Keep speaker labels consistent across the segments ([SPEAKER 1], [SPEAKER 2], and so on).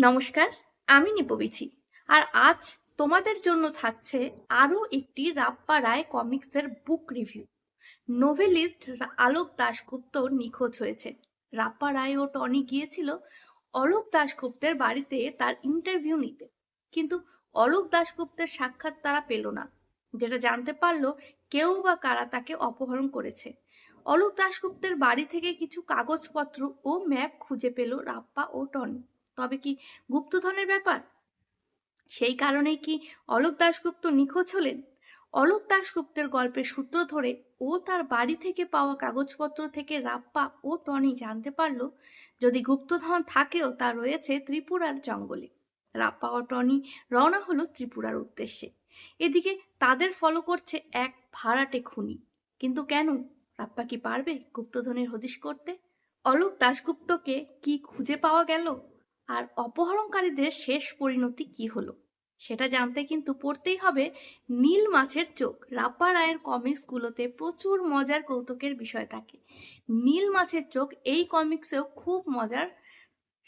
[SPEAKER 1] নমস্কার, আমি নিপবিথি। আর আজ তোমাদের জন্য থাকছে আরও একটি রাপ্পা রায় কমিক্সের বুক রিভিউ। নোভেলিস্ট আলোক দাশগুপ্ত নিখোঁজ হয়েছে। রাপ্পা রায় ও টনি গিয়েছিল অলোক দাশগুপ্তের বাড়িতে তার ইন্টারভিউ নিতে, কিন্তু অলোক দাশগুপ্তের সাক্ষাৎ তারা পেল না। যেটা জানতে পারলো কেউ বা কারা তাকে অপহরণ করেছে। অলোক দাশগুপ্তের বাড়ি থেকে কিছু কাগজপত্র ও ম্যাপ খুঁজে পেল রাপ্পা ও টনি। তবে কি গুপ্তধনের ব্যাপার? সেই কারণেই কি অলোক দাশগুপ্ত নিখোঁজ হলেন? অলোক দাশগুপ্তের গল্পের সূত্র ধরে ও তার বাড়ি থেকে পাওয়া কাগজপত্র থেকে রাপ্পা ও টনি জানতে পারল, যদি গুপ্তধন থাকেও তা রয়েছে ত্রিপুরার জঙ্গলে। রাপ্পা ও টনি রওনা হলো ত্রিপুরার উদ্দেশ্যে। এদিকে তাদের ফলো করছে এক ভাড়াটে খুনি। কিন্তু কেন? রাপ্পা কি পারবে গুপ্তধনের হদিশ করতে? অলোক দাশগুপ্তকে কি খুঁজে পাওয়া গেল? আর অপহরণকারীদের শেষ পরিণতি কি হলো সেটা জানতে কিন্তু পড়তেই হবে নীল মাছের চোখ। রাপ্পা রায়ের কমিক্সগুলোতে প্রচুর মজার কৌতুকের বিষয় থাকে। নীল মাছের চোখ এই কমিক্সেও খুব মজার।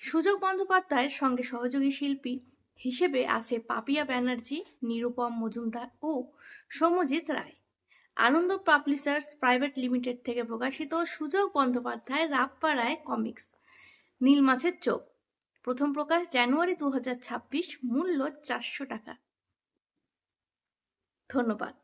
[SPEAKER 1] সুজয় বন্দ্যোপাধ্যায়ের সঙ্গে সহযোগী শিল্পী হিসেবে আছে পাপিয়া ব্যানার্জি, নিরুপম মজুমদার ও সৌম্যজিৎ রায়। আনন্দ পাবলিশার্স প্রাইভেট লিমিটেড থেকে প্রকাশিত সুজয় বন্দ্যোপাধ্যায় রাপ্পা রায় কমিক্স নীল মাছের চোখ। প্রথম প্রকাশ জানুয়ারি 2026, মূল্য 400 টাকা। ধন্যবাদ।